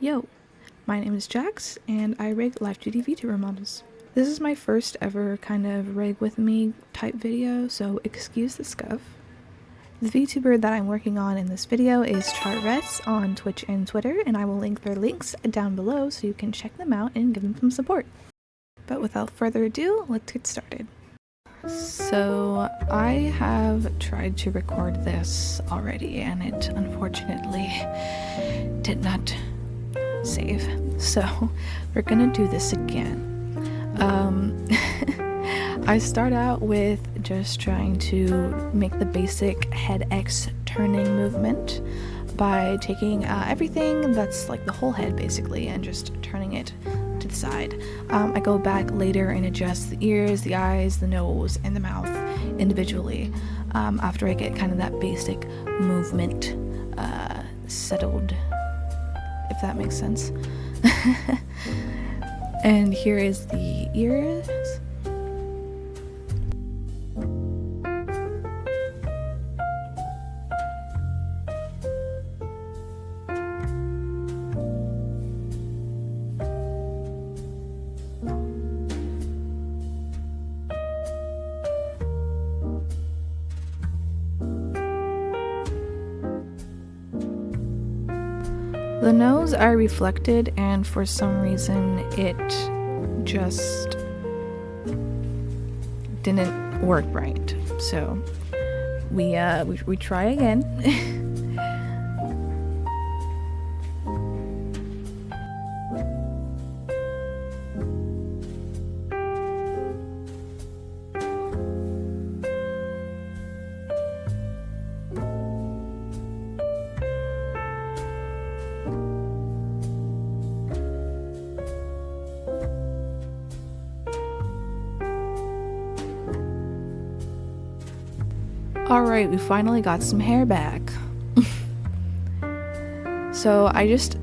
Yo, my name is Jax, and I rig Live2D VTuber models. This is my first ever kind of rig with me type video, so excuse the scuff. The VTuber that I'm working on in this video is CharttRess on Twitch and Twitter, and I will link their links down below so you can check them out and give them some support. But without further ado, let's get started. So I have tried to record this already, and it unfortunately did not save. So we're gonna do this again. I start out with just trying to make the basic head X turning movement by taking everything that's like the whole head basically and just turning it to the side. I go back later and adjust the ears, the eyes, the nose, and the mouth individually after I get kind of that basic movement settled, if that makes sense. And here is the ears. The nose I reflected, and for some reason it just didn't work right. So we try again. Alright, we finally got some hair back. So I just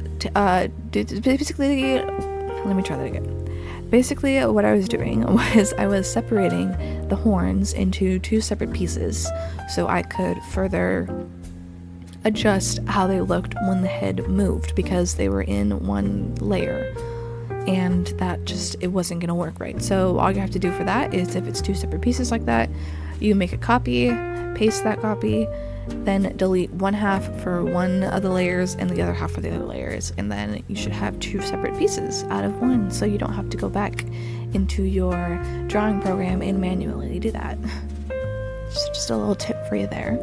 did basically, let me try that again. Basically what I was doing was I was separating the horns into two separate pieces so I could further adjust how they looked when the head moved, because they were in one layer and that just, it wasn't gonna work right. So all you have to do for that is, if it's two separate pieces like that, you make a copy, paste that copy, then delete one half for one of the layers and the other half for the other layers, and then you should have two separate pieces out of one, so you don't have to go back into your drawing program and manually do that. Just a little tip for you there.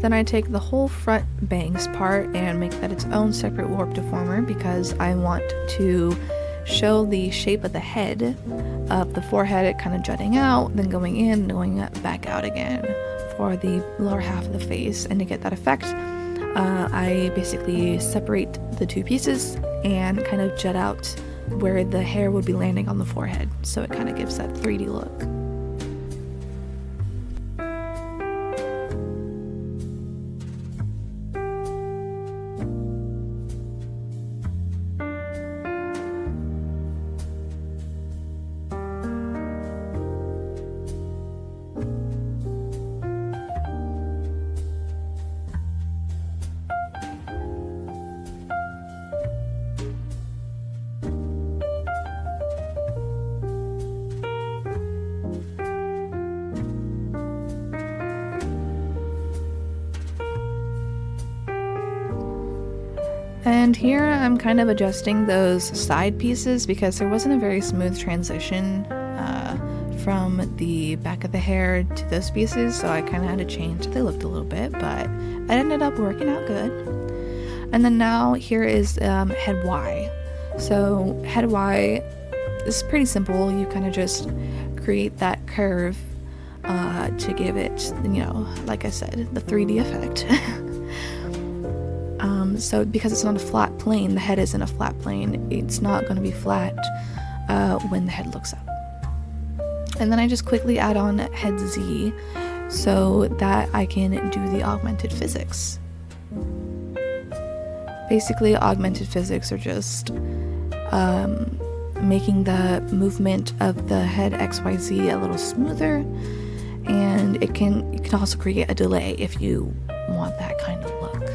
Then I take the whole front bangs part and make that its own separate warp deformer, because I want to show the shape of the head, of the forehead kind of jutting out, then going in, going back out again for the lower half of the face. And to get that effect, I basically separate the two pieces and kind of jut out where the hair would be landing on the forehead, so it kind of gives that 3D look. And here I'm kind of adjusting those side pieces because there wasn't a very smooth transition from the back of the hair to those pieces, so I kind of had to change. They looked a little bit, but it ended up working out good. And then now here is head Y. So head Y, it's pretty simple. You kind of just create that curve to give it, like I said, the 3D effect. So because it's not a flat plane, the head isn't a flat plane, it's not going to be flat when the head looks up. And then I just quickly add on head Z so that I can do the augmented physics. Basically, augmented physics are just making the movement of the head XYZ a little smoother, and you can also create a delay if you want that kind of look.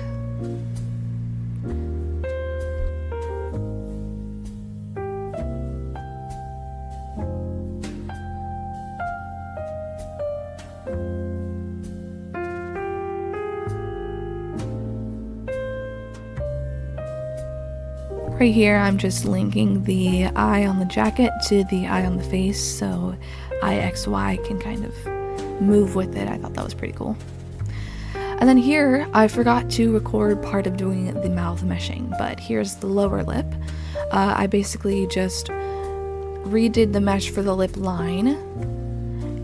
Right here, I'm just linking the eye on the jacket to the eye on the face, so IXY can kind of move with it. I thought that was pretty cool. And then here, I forgot to record part of doing the mouth meshing, but here's the lower lip. I basically just redid the mesh for the lip line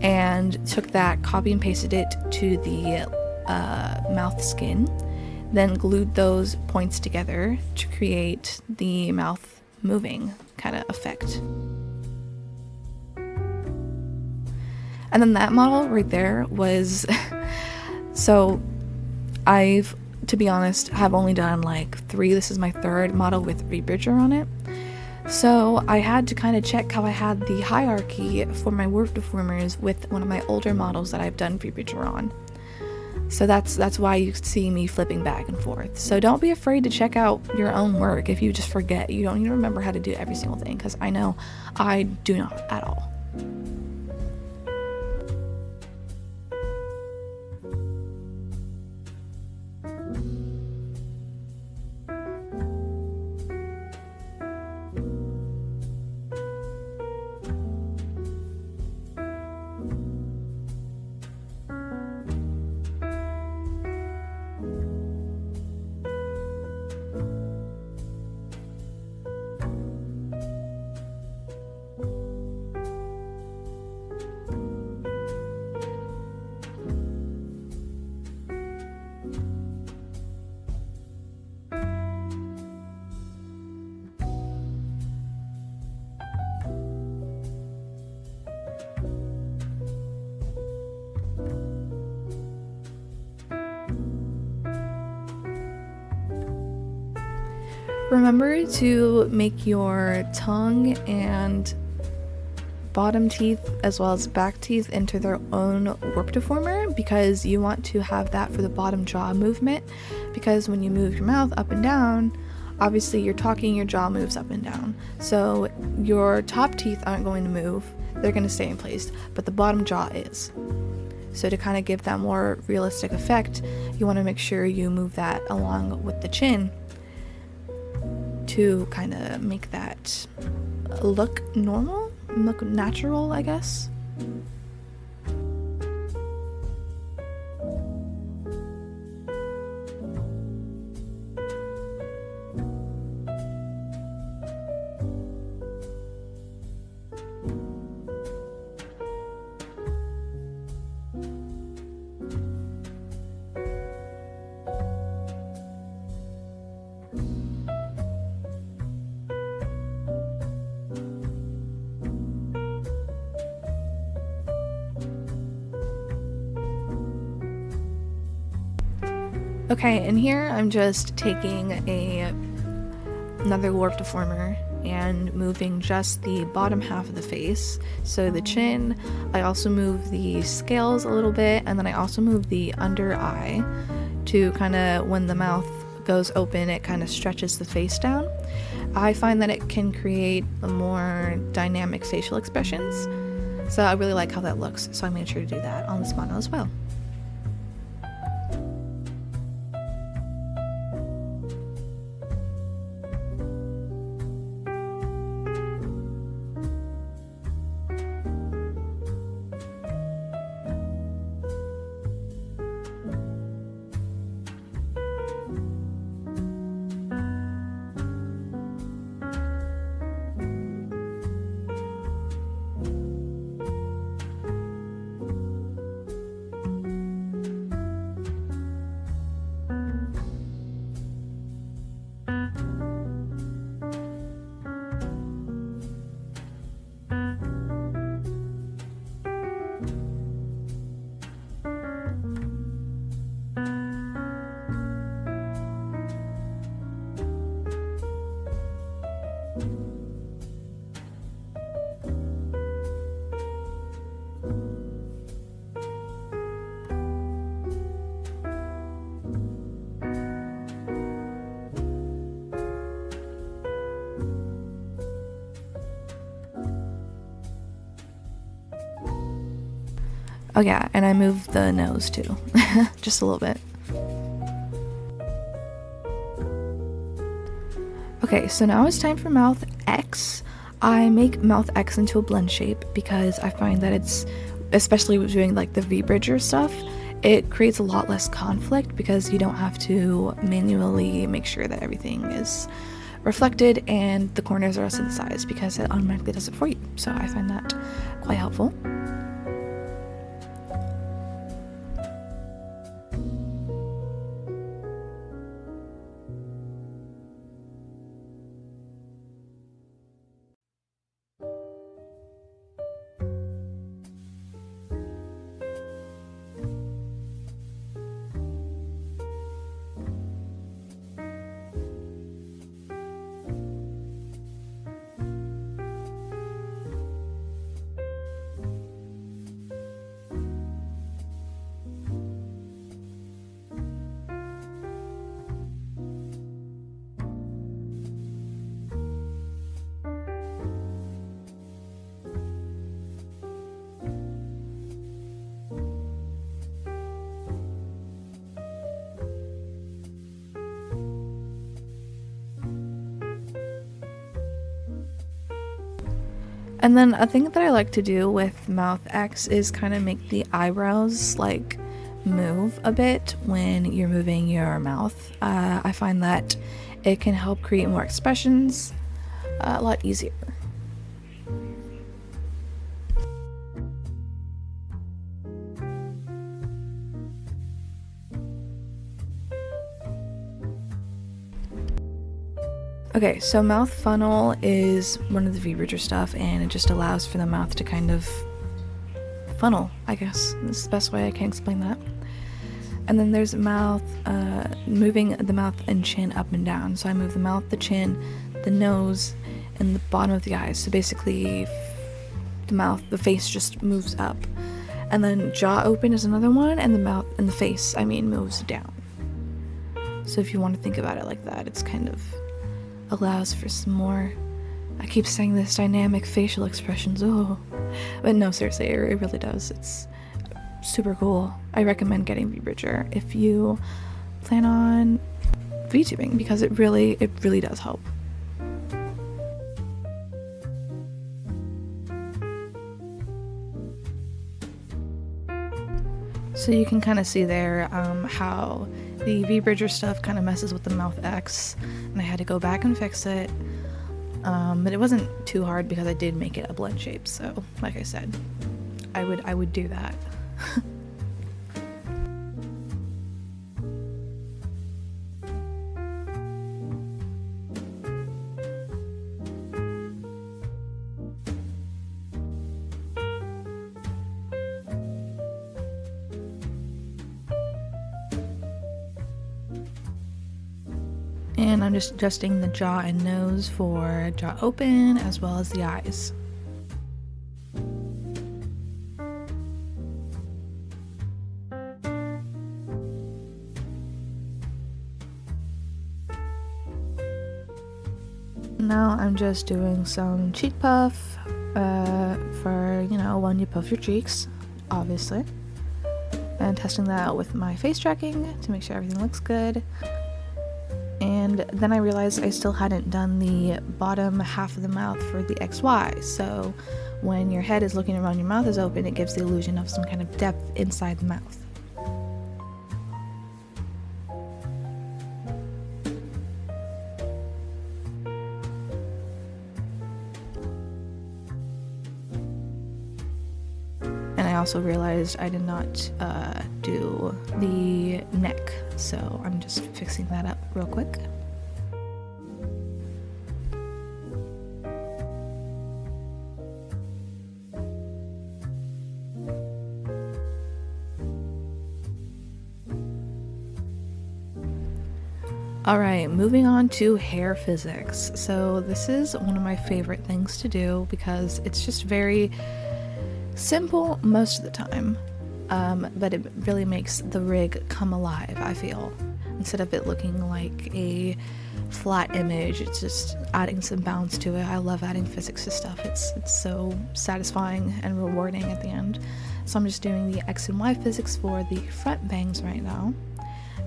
and took that, copy and pasted it to the mouth skin. Then glued those points together to create the mouth moving kind of effect. And then that model right there was, so I've, to be honest, have only done like 3. This is my 3rd model with rebridger on it. So I had to kind of check how I had the hierarchy for my warp deformers with one of my older models that I've done rebridger on. So that's why you see me flipping back and forth. So don't be afraid to check out your own work if you just forget. You don't need to remember how to do every single thing, because I know I do not at all. Remember to make your tongue and bottom teeth as well as back teeth into their own warp deformer, because you want to have that for the bottom jaw movement, because when you move your mouth up and down, obviously you're talking, your jaw moves up and down. So your top teeth aren't going to move, they're going to stay in place, but the bottom jaw is. So to kind of give that more realistic effect, you want to make sure you move that along with the chin to kind of make that look normal, look natural, I guess. Okay, and here I'm just taking another warp deformer and moving just the bottom half of the face. So the chin, I also move the scales a little bit, and then I also move the under eye to kind of, when the mouth goes open, it kind of stretches the face down. I find that it can create more dynamic facial expressions. So I really like how that looks, so I made sure to do that on this model as well. Oh yeah, and I moved the nose too, just a little bit. Okay, so now it's time for mouth X. I make mouth X into a blend shape because I find that it's, especially with doing like the V-bridger stuff, it creates a lot less conflict because you don't have to manually make sure that everything is reflected and the corners are synthesized because it automatically does it for you. So I find that quite helpful. And then a thing that I like to do with mouth X is kind of make the eyebrows like move a bit when you're moving your mouth. I find that it can help create more expressions a lot easier. Okay, so mouth funnel is one of the V-bridger stuff, and it just allows for the mouth to kind of funnel, I guess. This is the best way I can explain that. And then there's mouth, moving the mouth and chin up and down. So I move the mouth, the chin, the nose, and the bottom of the eyes. So basically, the mouth, the face just moves up. And then jaw open is another one, and the mouth and the face, moves down. So if you want to think about it like that, it's kind of allows for some more, I keep saying this, dynamic facial expressions, but no, seriously, it really does. It's super cool. I recommend getting V-bridger if you plan on VTubing because it really does help. So you can kind of see there how the V-bridger stuff kind of messes with the mouth X, and I had to go back and fix it. But it wasn't too hard because I did make it a blend shape. So, like I said, I would do that. And I'm just adjusting the jaw and nose for jaw open as well as the eyes. Now I'm just doing some cheek puff for, when you puff your cheeks, obviously. And testing that out with my face tracking to make sure everything looks good. And then I realized I still hadn't done the bottom half of the mouth for the XY. So when your head is looking around, your mouth is open, it gives the illusion of some kind of depth inside the mouth. And I also realized I did not do the neck, so I'm just fixing that up real quick. Alright, moving on to hair physics. So this is one of my favorite things to do because it's just very simple most of the time, but it really makes the rig come alive, I feel. Instead of it looking like a flat image, it's just adding some bounce to it. I love adding physics to stuff. It's so satisfying and rewarding at the end. So I'm just doing the X and Y physics for the front bangs right now,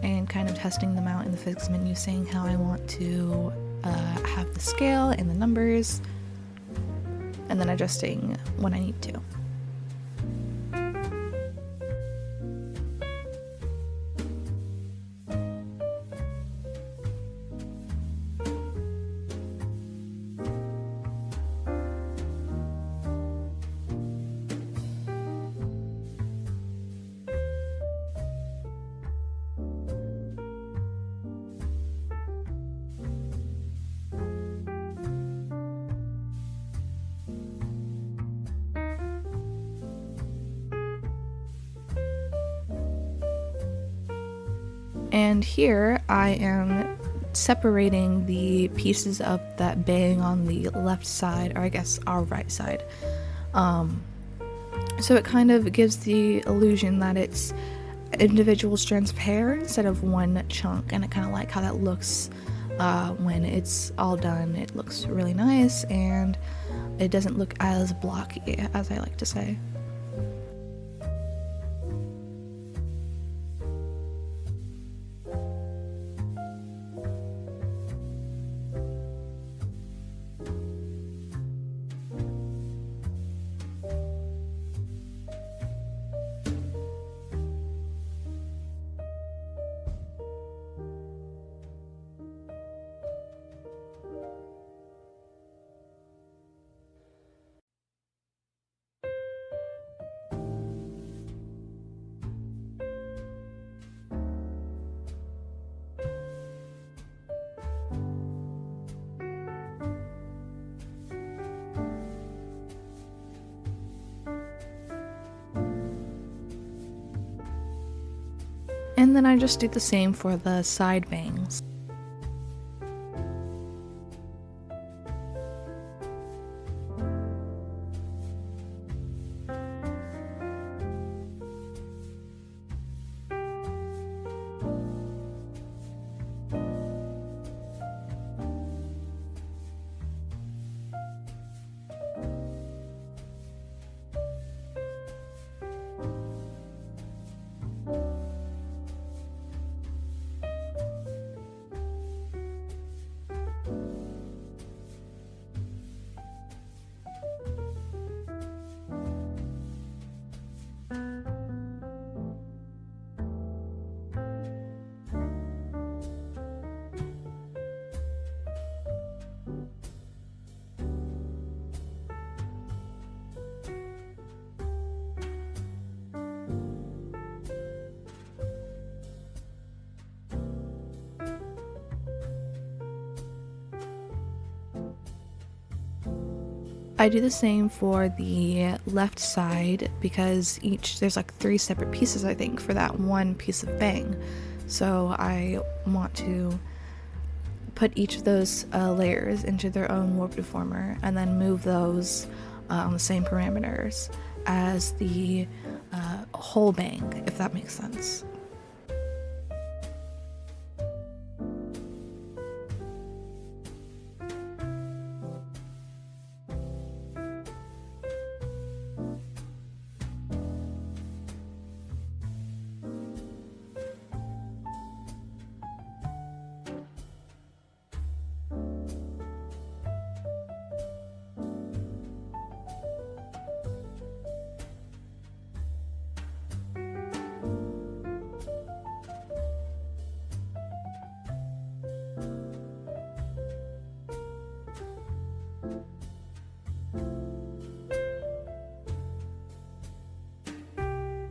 and kind of testing them out in the physics menu, saying how I want to have the scale and the numbers, and then adjusting when I need to. And here I am separating the pieces of that bang on the left side, or I guess our right side. So it kind of gives the illusion that it's individual strands of hair instead of one chunk, and I kind of like how that looks when it's all done. It looks really nice, and it doesn't look as blocky, as I like to say. And then I just do the same for the side bangs. I do the same for the left side because there's like 3 separate pieces, I think, for that one piece of bang. So I want to put each of those layers into their own warp deformer and then move those on the same parameters as the whole bang, if that makes sense.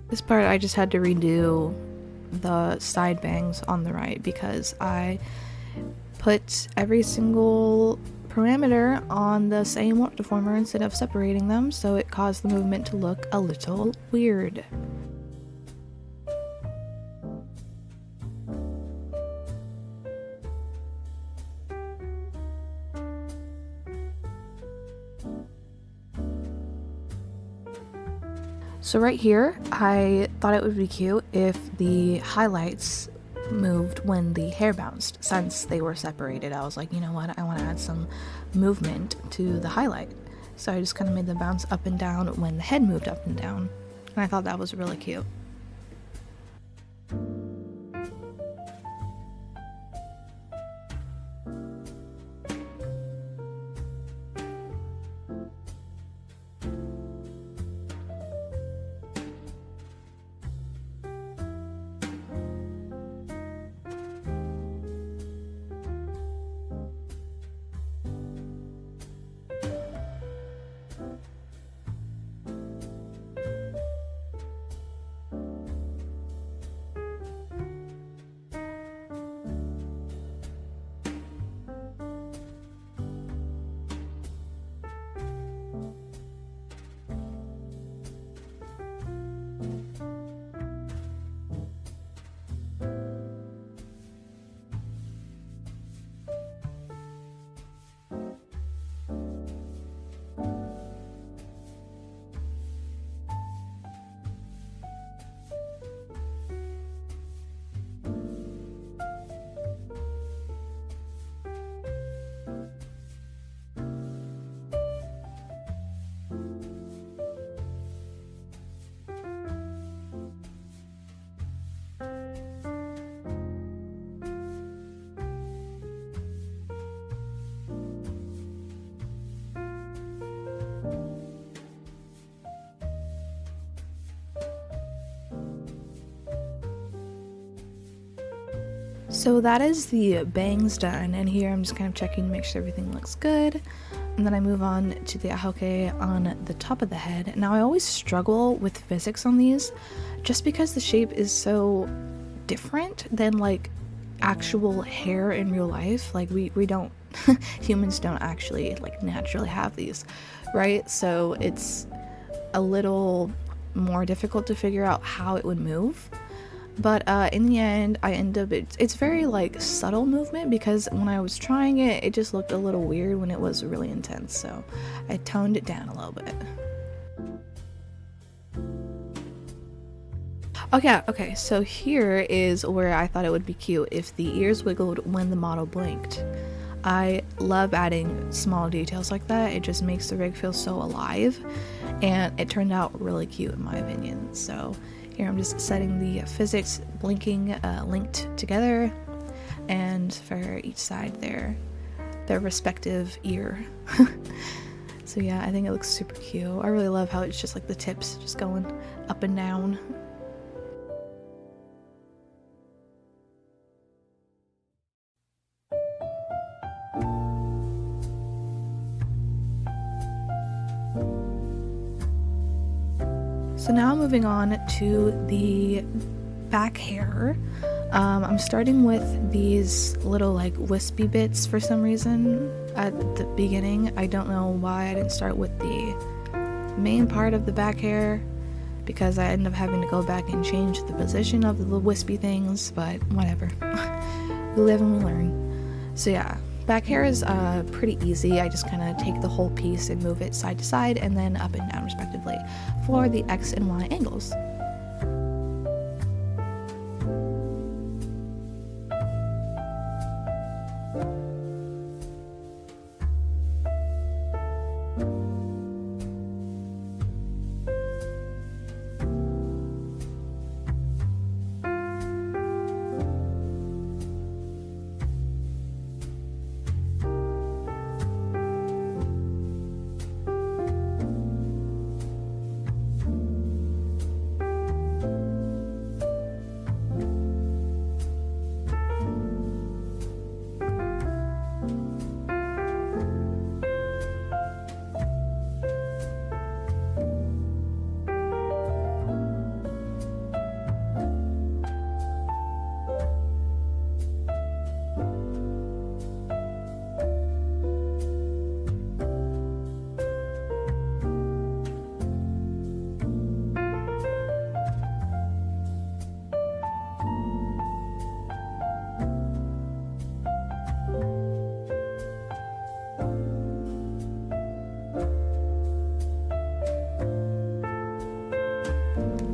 This part I just had to redo the side bangs on the right because I put every single parameter on the same warp deformer instead of separating them, so it caused the movement to look a little weird. So right here, I thought it would be cute if the highlights moved when the hair bounced. Since they were separated, I was like, you know what, I want to add some movement to the highlight. So I just kind of made them bounce up and down when the head moved up and down. and I thought that was really cute. So that is the bangs done, and here I'm just kind of checking to make sure everything looks good. And then I move on to the ajoke on the top of the head. Now I always struggle with physics on these just because the shape is so different than like actual hair in real life. Like we don't humans don't actually like naturally have these, right? So it's a little more difficult to figure out how it would move. But in the end, I end up, it's very like subtle movement, because when I was trying it, it just looked a little weird when it was really intense. So I toned it down a little bit. Okay, so here is where I thought it would be cute if the ears wiggled when the model blinked. I love adding small details like that. It just makes the rig feel so alive, and it turned out really cute in my opinion. So here I'm just setting the physics blinking linked together, and for each side their respective ear. So yeah, I think it looks super cute. I really love how it's just like the tips just going up and down. So now moving on to the back hair. I'm starting with these little like wispy bits for some reason at the beginning. I don't know why I didn't start with the main part of the back hair, because I end up having to go back and change the position of the little wispy things, but whatever. We live and we learn. So yeah, back hair is pretty easy. I just kind of take the whole piece and move it side to side and then up and down respectively for the X and Y angles.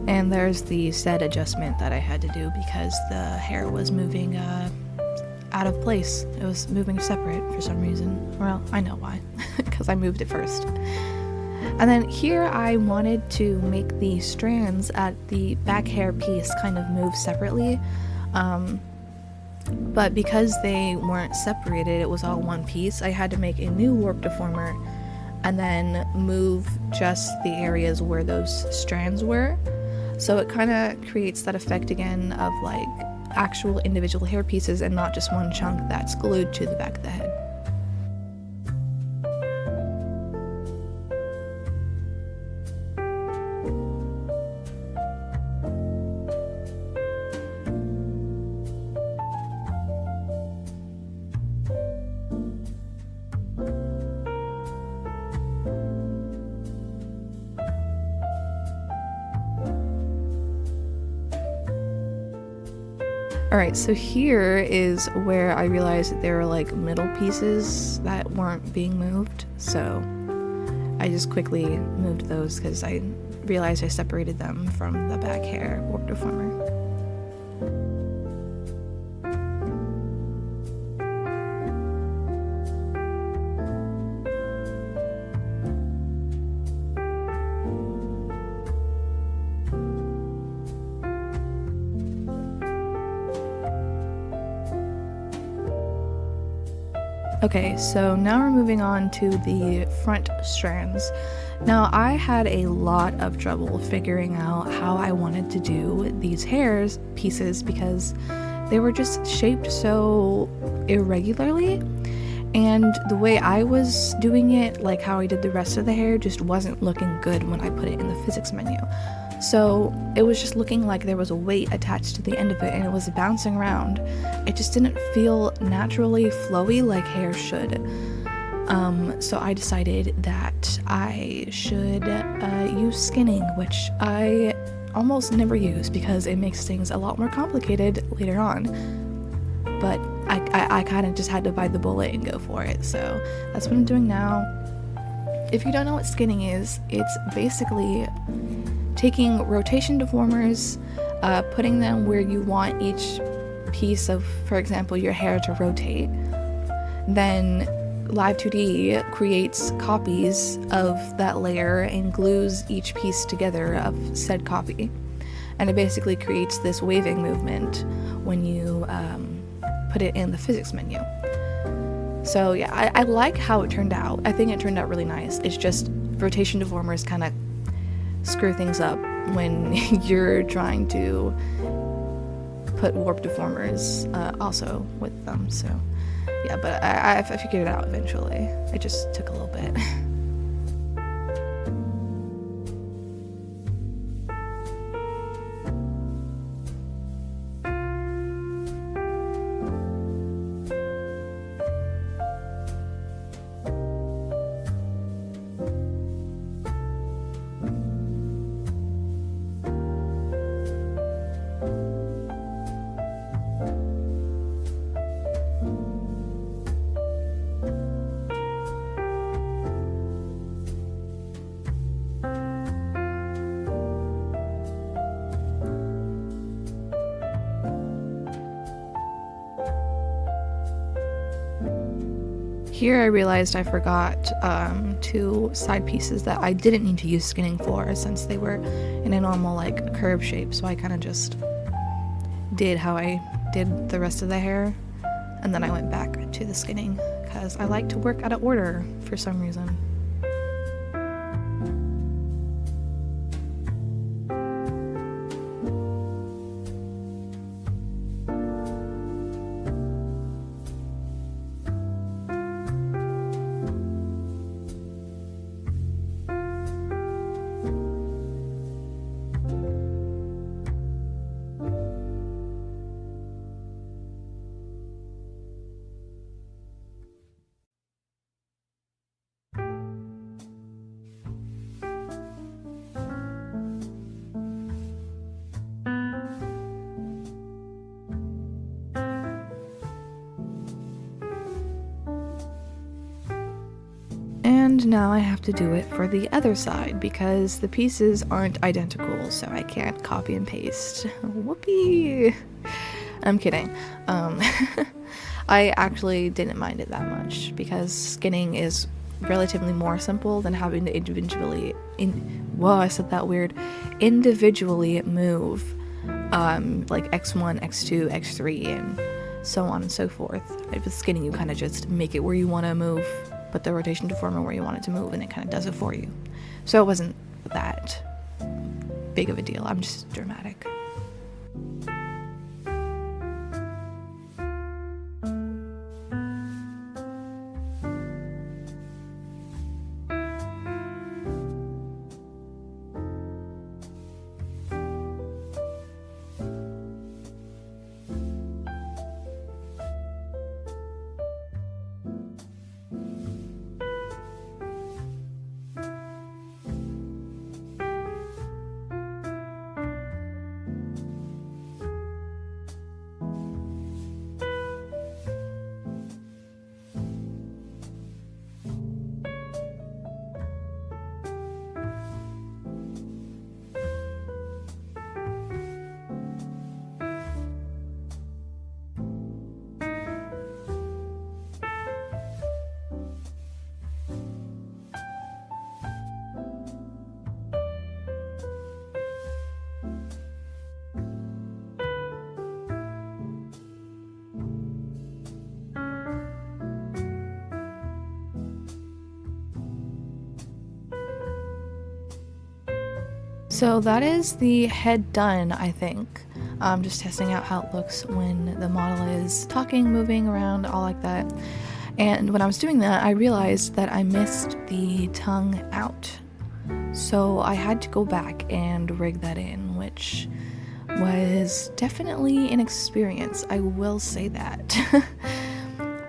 And there's the set adjustment that I had to do because the hair was moving out of place. It was moving separate for some reason. Well, I know why, because I moved it first. And then here I wanted to make the strands at the back hair piece kind of move separately, but because they weren't separated, it was all one piece, I had to make a new warp deformer and then move just the areas where those strands were. So it kind of creates that effect again of like actual individual hair pieces and not just one chunk that's glued to the back of the head. Alright, so here is where I realized that there were like middle pieces that weren't being moved, so I just quickly moved those because I realized I separated them from the back hair warp deformer. Okay, so now we're moving on to the front strands. Now I had a lot of trouble figuring out how I wanted to do these hair pieces because they were just shaped so irregularly, and the way I was doing it, like how I did the rest of the hair, just wasn't looking good when I put it in the physics menu. So it was just looking like there was a weight attached to the end of it and it was bouncing around. It just didn't feel naturally flowy like hair should. So I decided that I should use skinning, which I almost never use because it makes things a lot more complicated later on. But I kind of just had to bite the bullet and go for it, so that's what I'm doing now. If you don't know what skinning is, it's basically taking rotation deformers, putting them where you want each piece of, for example, your hair to rotate. Then Live2D creates copies of that layer and glues each piece together of said copy. And it basically creates this waving movement when you put it in the physics menu. So yeah, I like how it turned out. I think it turned out really nice. It's just rotation deformers kind of screw things up when you're trying to put warp deformers also with them. So yeah, but I figured it out eventually. It just took a little bit. Here I realized I forgot two side pieces that I didn't need to use skinning for since they were in a normal like curve shape, so I kind of just did how I did the rest of the hair, and then I went back to the skinning because I like to work out of order for some reason. And now I have to do it for the other side because the pieces aren't identical, so I can't copy and paste. Whoopee! I'm kidding. I actually didn't mind it that much because skinning is relatively more simple than having to individually individually move like X1, X2, X3, and so on and so forth. With skinning, you kind of just make it where you want to move, put the rotation deformer where you want it to move, and it kind of does it for you. So it wasn't that big of a deal. I'm just dramatic. So that is the head done, I think. I'm just testing out how it looks when the model is talking, moving around, all like that. And when I was doing that, I realized that I missed the tongue out. So I had to go back and rig that in, which was definitely an experience, I will say that.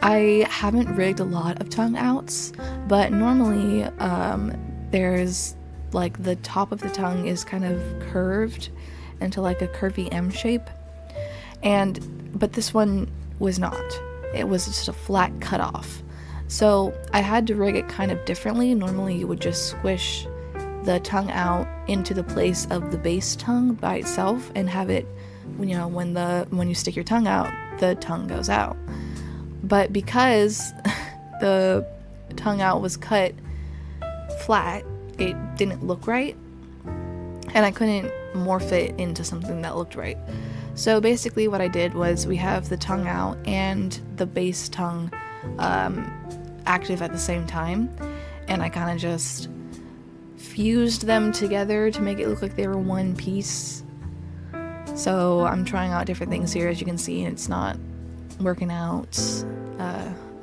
I haven't rigged a lot of tongue outs, but normally there's like the top of the tongue is kind of curved into like a curvy M shape, but this one was not. It was just a flat cutoff. So I had to rig it kind of differently. Normally you would just squish the tongue out into the place of the base tongue by itself and have it, you know, when you stick your tongue out, the tongue goes out. But because the tongue out was cut flat, it didn't look right, and I couldn't morph it into something that looked right. So basically what I did was we have the tongue out and the base tongue active at the same time, and I kind of just fused them together to make it look like they were one piece. So I'm trying out different things here, as you can see, and it's not working out.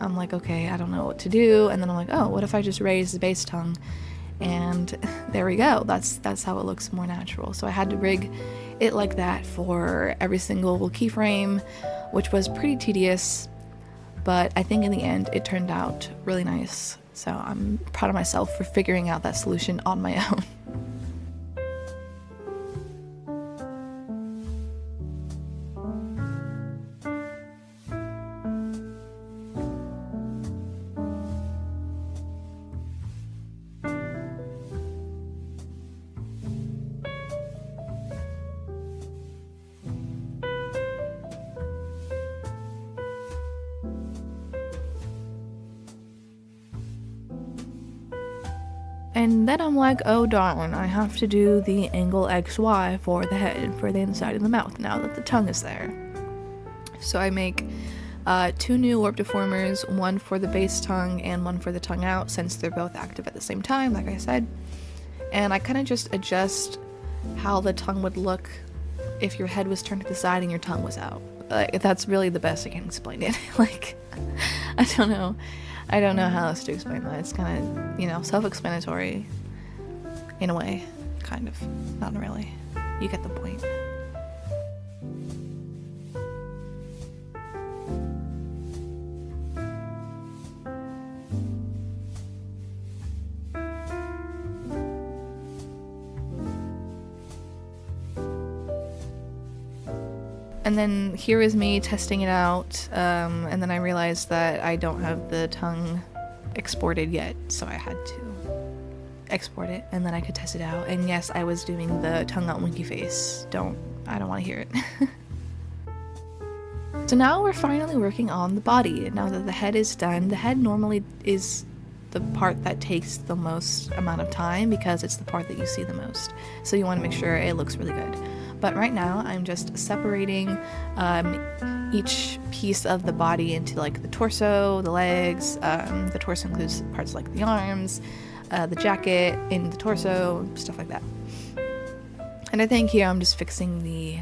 I'm like, okay, I don't know what to do, and then I'm like, oh, what if I just raise the base tongue? And there we go. That's how it looks more natural. So I had to rig it like that for every single keyframe, which was pretty tedious, but I think in the end it turned out really nice. So I'm proud of myself for figuring out that solution on my own. And then I'm like, oh darn, I have to do the angle XY for the head, for the inside of the mouth, now that the tongue is there. So I make 2 new warp deformers, one for the base tongue and one for the tongue out, since they're both active at the same time, like I said. And I kind of just adjust how the tongue would look if your head was turned to the side and your tongue was out. That's really the best I can explain it. Like, I don't know how else to explain that. It's kind of, self-explanatory in a way. Kind of. Not really. You get the point. And then here is me testing it out, and then I realized that I don't have the tongue exported yet, so I had to export it, and then I could test it out. And yes, I was doing the tongue out winky face. I don't want to hear it. So now we're finally working on the body. Now that the head is done, the head normally is the part that takes the most amount of time because it's the part that you see the most. So you want to make sure it looks really good. But right now I'm just separating each piece of the body into like the torso, the legs. The torso includes parts like the arms, the jacket, and the torso, stuff like that. And I think here I'm just fixing the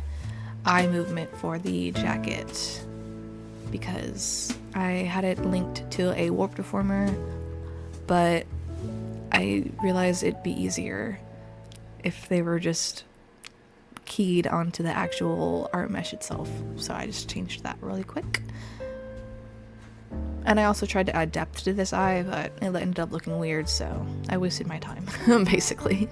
eye movement for the jacket because I had it linked to a warp deformer, but I realized it'd be easier if they were just keyed onto the actual art mesh itself. So I just changed that really quick. And I also tried to add depth to this eye, but it ended up looking weird, so I wasted my time, basically.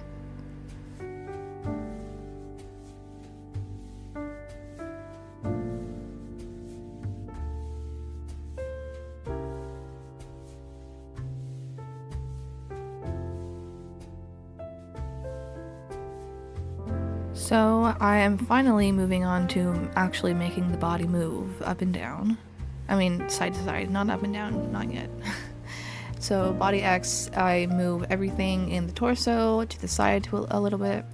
So I am finally moving on to actually making the body move up and down. I mean, side to side, not up and down, not yet. So body X, I move everything in the torso to the side to a little bit.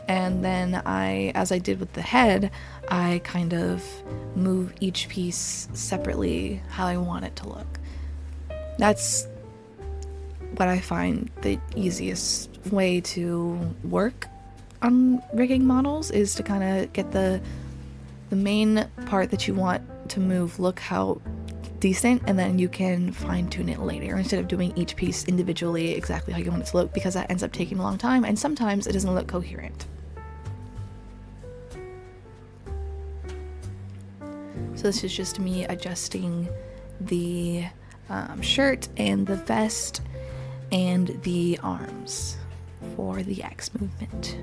And then as I did with the head, I kind of move each piece separately how I want it to look. That's what I find the easiest way to work on rigging models, is to kind of get the main part that you want to move look how decent, and then you can fine tune it later instead of doing each piece individually exactly how you want it to look, because that ends up taking a long time and sometimes it doesn't look coherent. So this is just me adjusting the shirt and the vest and the arms for the X movement.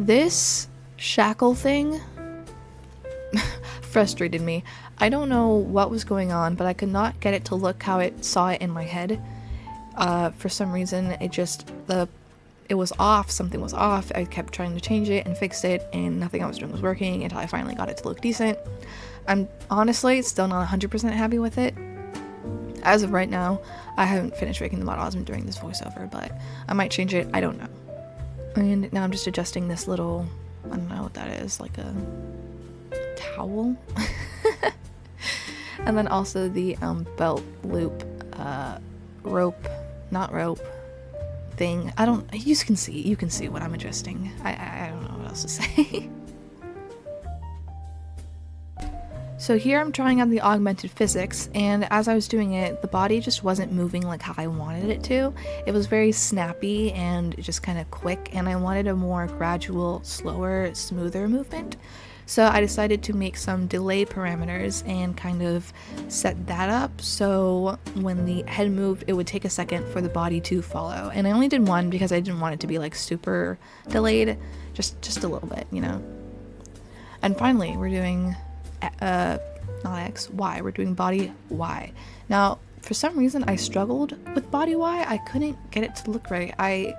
This shackle thing frustrated me. I don't know what was going on, but I could not get it to look how it saw it in my head. For some reason, it was off, something was off. I kept trying to change it and fix it, and nothing I was doing was working until I finally got it to look decent. I'm honestly still not 100% happy with it. As of right now, I haven't finished making the model as I'm doing this voiceover, but I might change it, I don't know. And now I'm just adjusting this little, I don't know what that is, like a towel. And then also the belt loop, rope thing. You can see what I'm adjusting. I don't know what else to say. So here I'm trying out the augmented physics, and as I was doing it, the body just wasn't moving like how I wanted it to. It was very snappy and just kind of quick, and I wanted a more gradual, slower, smoother movement. So I decided to make some delay parameters and kind of set that up so when the head moved, it would take a second for the body to follow. And I only did one because I didn't want it to be like super delayed, just a little bit, you know. And finally, we're doing not X, Y. We're doing body Y. Now, for some reason, I struggled with body Y. I couldn't get it to look right. I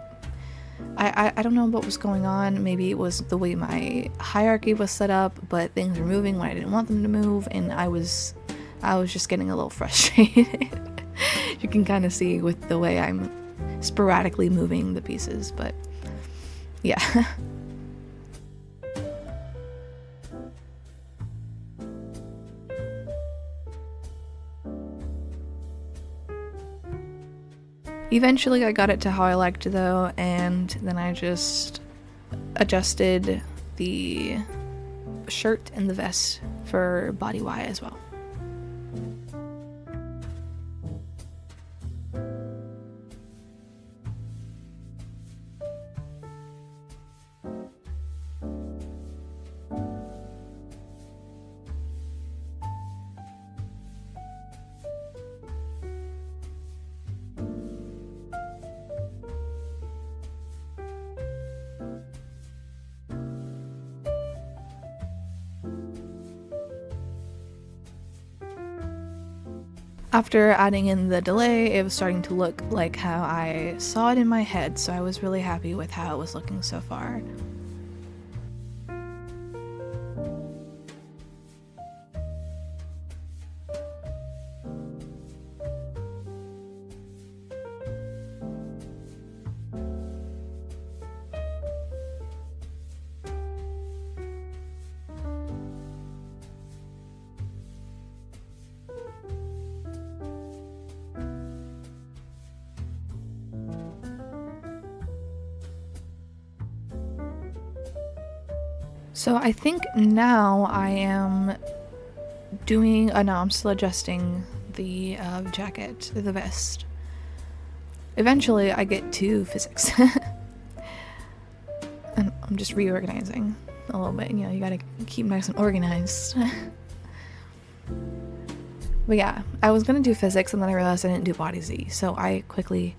don't know what was going on. Maybe it was the way my hierarchy was set up, but things were moving when I didn't want them to move, and I was just getting a little frustrated. You can kind of see with the way I'm sporadically moving the pieces, but yeah. Eventually I got it to how I liked though, and then I just adjusted the shirt and the vest for body Y as well. After adding in the delay, it was starting to look like how I saw it in my head, so I was really happy with how it was looking so far. So I think now I am I'm still adjusting the jacket, the vest. Eventually I get to physics. And I'm just reorganizing a little bit, you gotta keep nice and organized. But yeah, I was gonna do physics and then I realized I didn't do body Z, so I quickly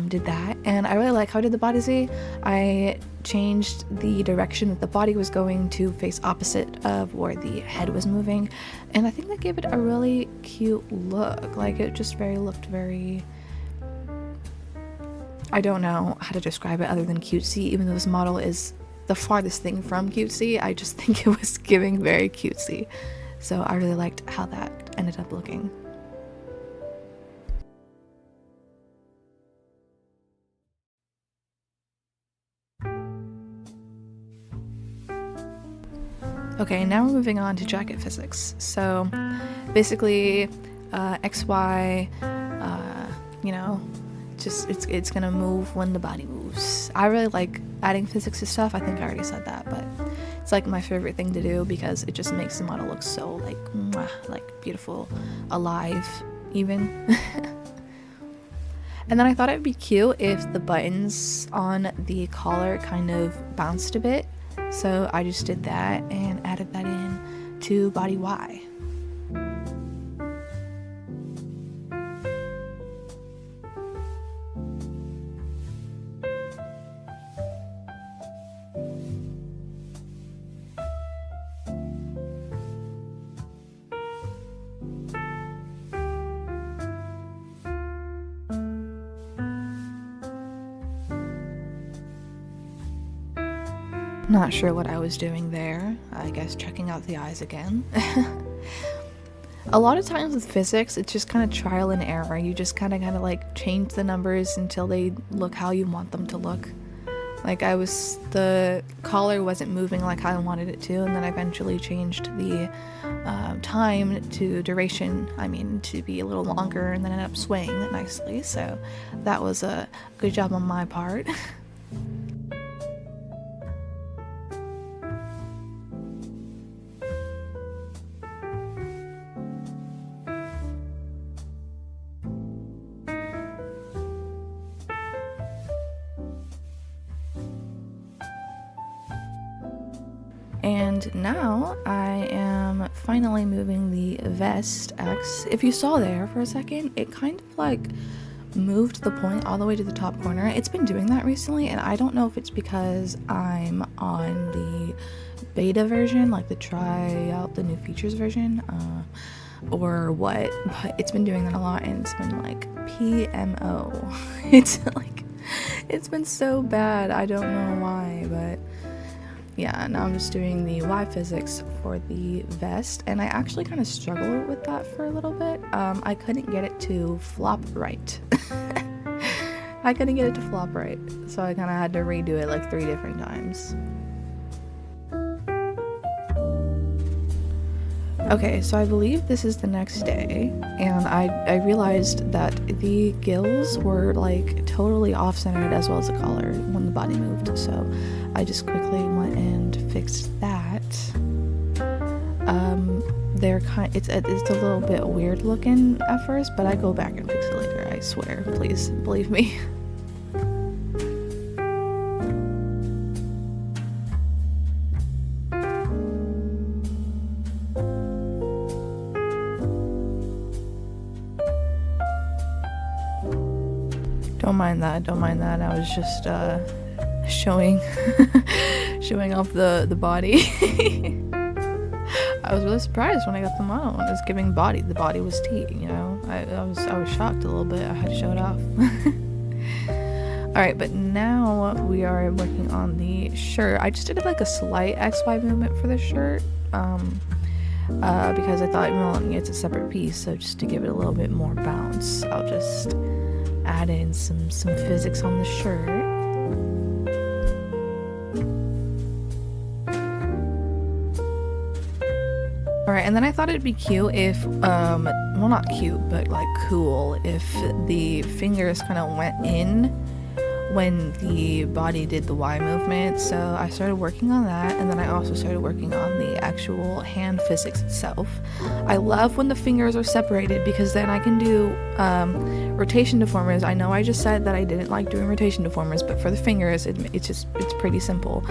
did that, and I really like how I did the body Z. I changed the direction that the body was going to face opposite of where the head was moving, and I think that gave it a really cute look. Like, it just looked very, I don't know how to describe it other than cutesy, even though this model is the farthest thing from cutesy. I just think it was giving very cutesy, so I really liked how that ended up looking. Okay, now we're moving on to jacket physics. So basically, XY, it's gonna move when the body moves. I really like adding physics to stuff. I think I already said that, but it's like my favorite thing to do because it just makes the model look so like mwah, like beautiful, alive even. And then I thought it'd be cute if the buttons on the collar kind of bounced a bit. So I just did that and added that in to body Y. Not sure what I was doing there. I guess checking out the eyes again. A lot of times with physics, it's just kind of trial and error. You just kind of gotta like change the numbers until they look how you want them to look. Like the collar wasn't moving like how I wanted it to, and then I eventually changed the time to duration, to be a little longer, and then ended up swaying it nicely. So that was a good job on my part. And now I am finally moving the vest X. If you saw there for a second, it kind of like moved the point all the way to the top corner. It's been doing that recently, and I don't know if it's because I'm on the beta version, like the try out the new features version, or what, but it's been doing that a lot, and it's been like PMO. It's been so bad. I don't know why, but yeah, now I'm just doing the Y physics for the vest, and I actually kind of struggled with that for a little bit. I couldn't get it to flop right. I couldn't get it to flop right, so I kind of had to redo it like 3 different times. Okay, so I believe this is the next day, and I realized that the gills were like totally off-centered as well as the collar when the body moved, so I just quickly went and fixed that. It's a little bit weird looking at first, but I go back and fix it later, I swear. Please believe me. Don't mind that. I was just showing showing off the body. I was really surprised when I got the model. It was giving body. The body was T, you know. I was shocked a little bit. I had to show it off. Alright, but now we are working on the shirt. I just did like a slight XY movement for the shirt. Because I thought, well, it's a separate piece, so just to give it a little bit more bounce, I'll just add in some physics on the shirt. Alright, and then I thought it'd be cute if, well, not cute, but like cool, if the fingers kind of went in when the body did the Y movement. So I started working on that, and then I also started working on the actual hand physics itself. I love when the fingers are separated because then I can do rotation deformers. I know I just said that I didn't like doing rotation deformers, but for the fingers it's pretty simple.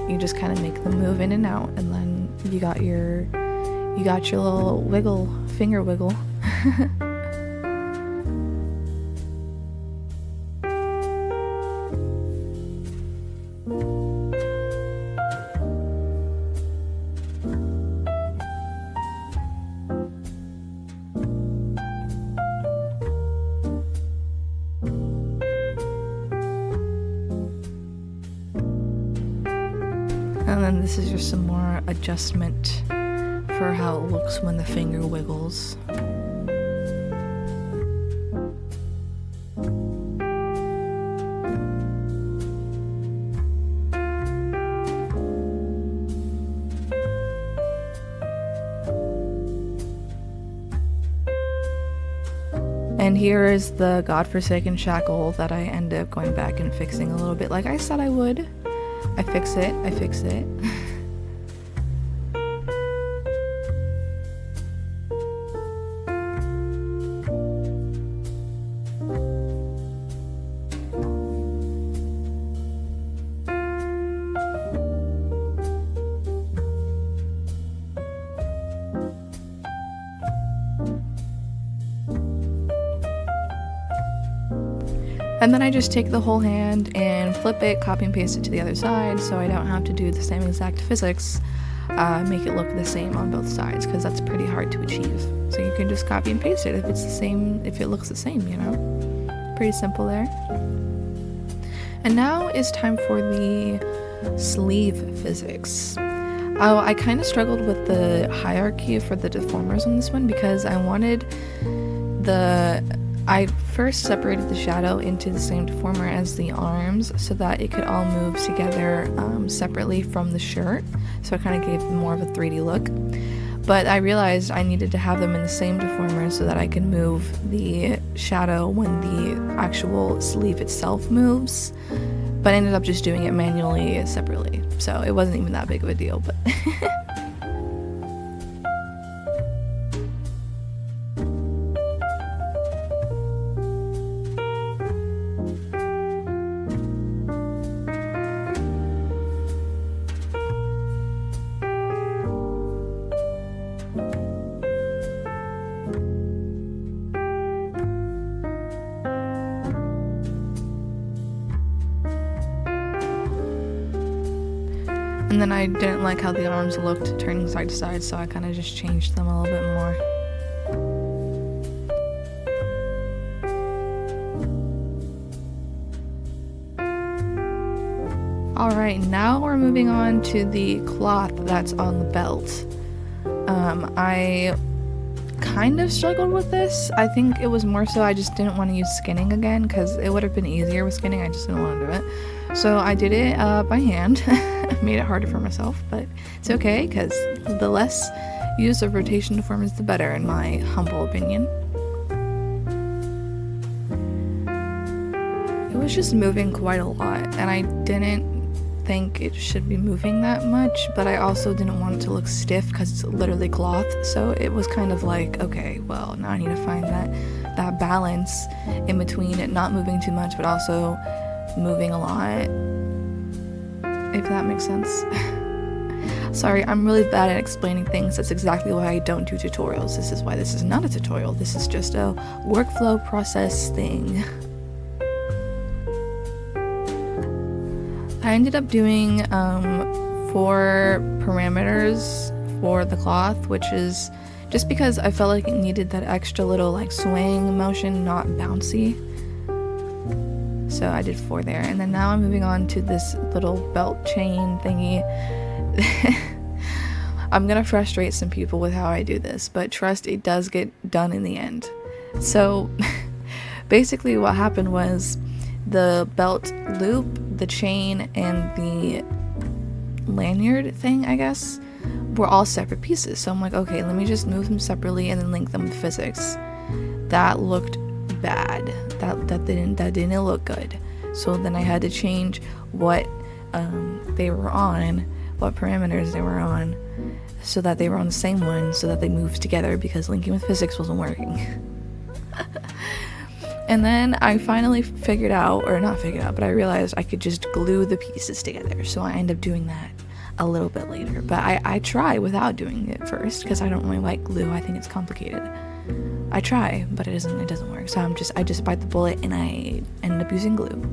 You just kind of make them move in and out, and then you got your little wiggle, finger wiggle. And then this is just some more adjustment for how it looks when the finger wiggles. And here is the godforsaken shackle that I end up going back and fixing a little bit like I said I would. I fix it. And then I just take the whole hand and flip it, copy and paste it to the other side so I don't have to do the same exact physics, make it look the same on both sides, because that's pretty hard to achieve. So you can just copy and paste it if it's the same, if it looks the same, you know? Pretty simple there. And now is time for the sleeve physics. Oh, I kind of struggled with the hierarchy for the deformers on this one because I first separated the shadow into the same deformer as the arms so that it could all move together separately from the shirt, so it kind of gave more of a 3D look. But I realized I needed to have them in the same deformer so that I could move the shadow when the actual sleeve itself moves, but I ended up just doing it manually separately, so it wasn't even that big of a deal, but and then I didn't like how the arms looked turning side to side, so I kind of just changed them a little bit more. Alright, now we're moving on to the cloth that's on the belt. I kind of struggled with this. I think it was more so I just didn't want to use skinning again because it would have been easier with skinning. I just didn't want to do it. So I did it by hand. Made it harder for myself, but it's okay because the less use of rotation deformers the better, in my humble opinion. It was just moving quite a lot, and I didn't think it should be moving that much, but I also didn't want it to look stiff because it's literally cloth, so it was kind of like, okay, well, now I need to find that balance in between it not moving too much but also moving a lot, if that makes sense. Sorry, I'm really bad at explaining things. That's exactly why I don't do tutorials. This is why this is not a tutorial. This is just a workflow process thing. I ended up doing 4 parameters for the cloth, which is just because I felt like it needed that extra little like swaying motion, not bouncy. So I did 4 there, and then now I'm moving on to this little belt chain thingy. I'm gonna frustrate some people with how I do this, but trust, it does get done in the end. So basically what happened was the belt loop, the chain, and the lanyard thing, I guess, were all separate pieces. So I'm like, okay, let me just move them separately and then link them with physics. That looked bad. That didn't look good. So then I had to change what they were on, what parameters they were on, so that they were on the same one, so that they moved together, because linking with physics wasn't working. And then I finally figured out, or not figured out, but I realized I could just glue the pieces together. So I end up doing that a little bit later. But I try without doing it first, because I don't really like glue. I think it's complicated. I try, but it doesn't work. So I just bite the bullet and I end up using glue.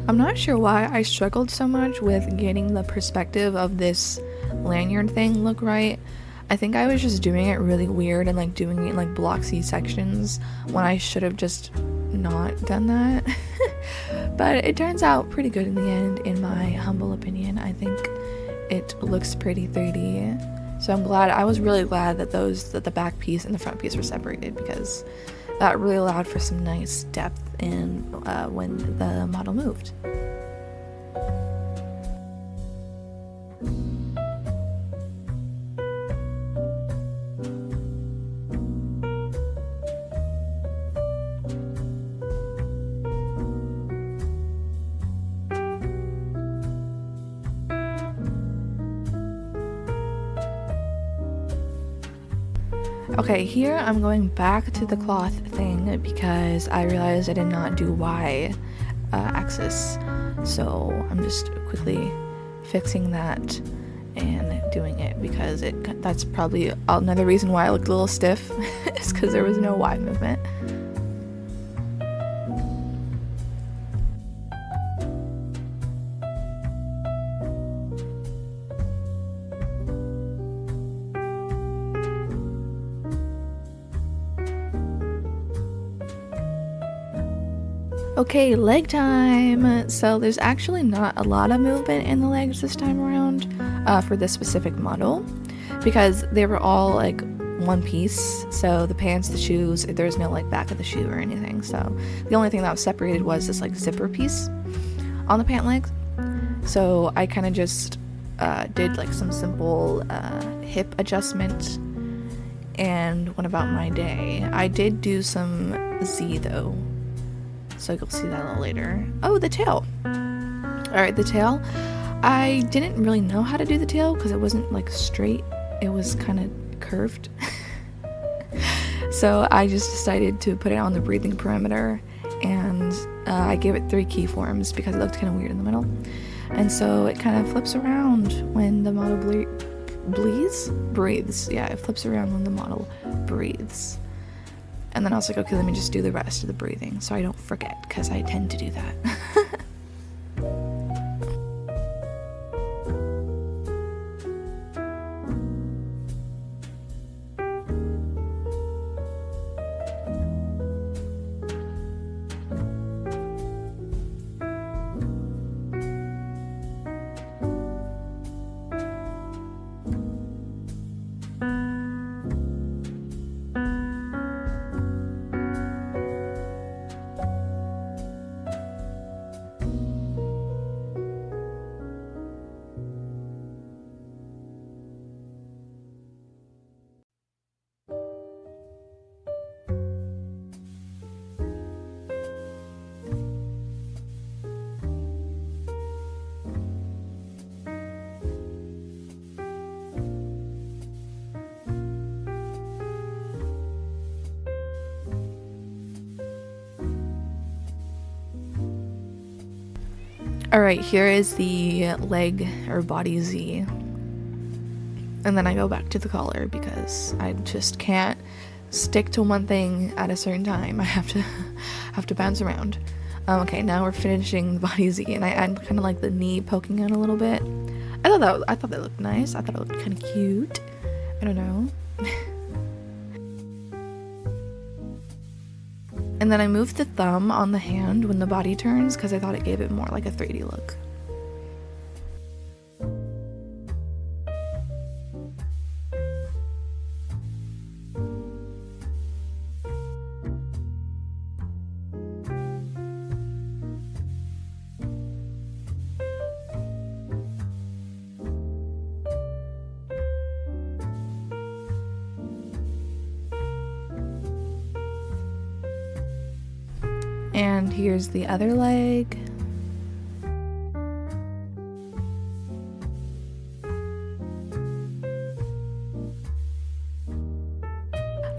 I'm not sure why I struggled so much with getting the perspective of this lanyard thing look right. I think I was just doing it really weird and like doing it in like blocksy sections when I should have just not done that. But it turns out pretty good in the end, in my humble opinion. I think it looks pretty 3D. So I'm glad, I was really glad that the back piece and the front piece were separated, because that really allowed for some nice depth in when the model moved. Okay, here I'm going back to the cloth thing because I realized I did not do Y axis. So I'm just quickly fixing that and doing it, because that's probably another reason why I looked a little stiff, is because there was no Y movement. Okay, leg time! So there's actually not a lot of movement in the legs this time around for this specific model, because they were all like one piece. So the pants, the shoes, there's no like back of the shoe or anything. So the only thing that was separated was this like zipper piece on the pant legs. So I kind of just did like some simple hip adjustment and went about my day. I did do some Z though, so you'll see that a little later. Oh, the tail. Alright, the tail. I didn't really know how to do the tail because it wasn't like straight. It was kind of curved. So I just decided to put it on the breathing parameter, and I gave it 3 keyforms because it looked kind of weird in the middle. And so it kind of flips around when the model breathes. Yeah, it flips around when the model breathes. And then I was like, okay, let me just do the rest of the breathing so I don't forget, because I tend to do that. Alright, here is the leg or body Z. And then I go back to the collar because I just can't stick to one thing at a certain time. I have to bounce around. Okay, now we're finishing the body Z, and I add kind of like the knee poking out a little bit. I thought that looked nice. I thought it looked kind of cute. I don't know. And then I moved the thumb on the hand when the body turns because I thought it gave it more like a 3D look. And here's the other leg.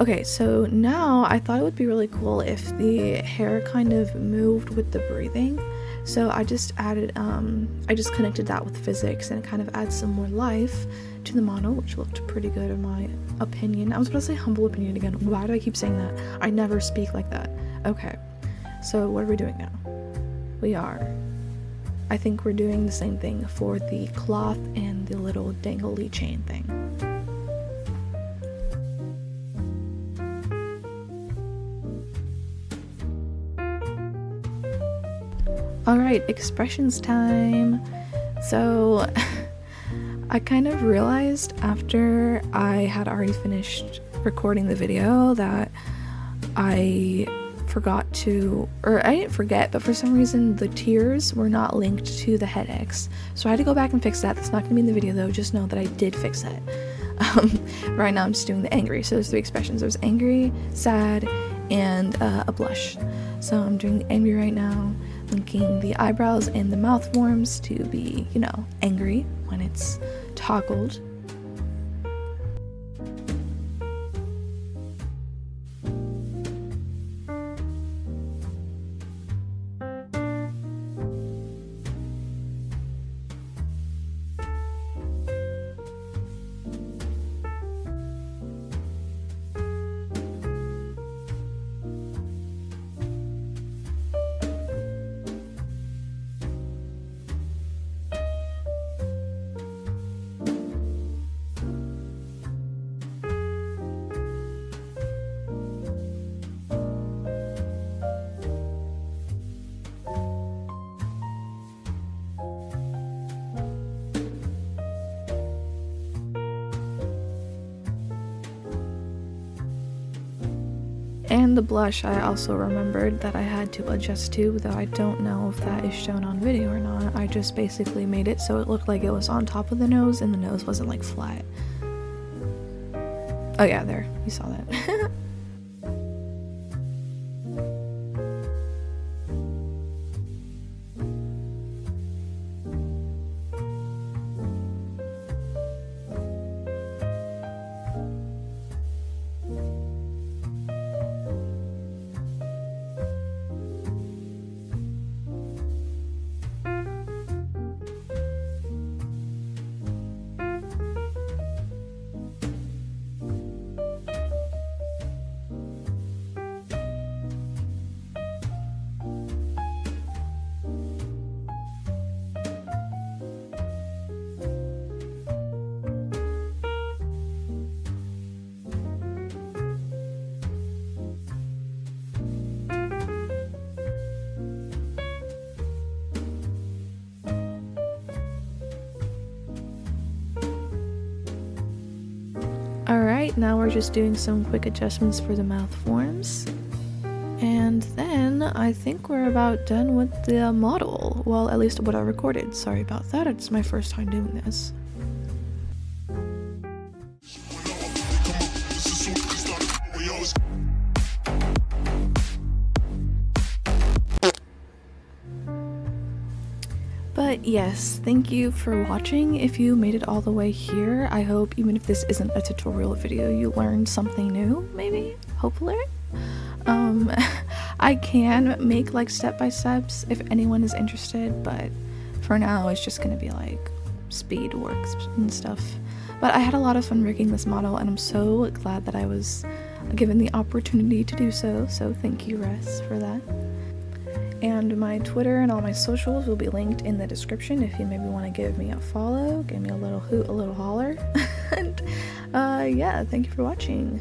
Okay, so now I thought it would be really cool if the hair kind of moved with the breathing. So I just added, I just connected that with physics, and it kind of adds some more life to the model, which looked pretty good in my opinion. I was about to say humble opinion again. Why do I keep saying that? I never speak like that. Okay. So what are we doing now? I think we're doing the same thing for the cloth and the little dangly chain thing. Alright, expressions time. So I kind of realized after I had already finished recording the video that I forgot to, or I didn't forget, but for some reason the tears were not linked to the headaches. So I had to go back and fix that. That's not going to be in the video though, just know that I did fix it. Right now I'm just doing the angry. So there's 3 expressions. There's angry, sad, and a blush. So I'm doing the angry right now, linking the eyebrows and the mouth forms to be, you know, angry when it's toggled. And the blush I also remembered that I had to adjust to, though I don't know if that is shown on video or not. I just basically made it so it looked like it was on top of the nose and the nose wasn't like flat. Oh yeah, there, you saw that. Alright, now we're just doing some quick adjustments for the mouth forms. And then I think we're about done with the model. Well, at least what I recorded. Sorry about that, it's my first time doing this. But yes, thank you for watching. If you made it all the way here, I hope even if this isn't a tutorial video, you learned something new, maybe, hopefully. I can make like step-by-steps if anyone is interested, but for now it's just gonna be like speed works and stuff. But I had a lot of fun rigging this model, and I'm so glad that I was given the opportunity to do so, so thank you, Ress, for that. And my Twitter and all my socials will be linked in the description if you maybe want to give me a follow, give me a little hoot, a little holler. And yeah, thank you for watching.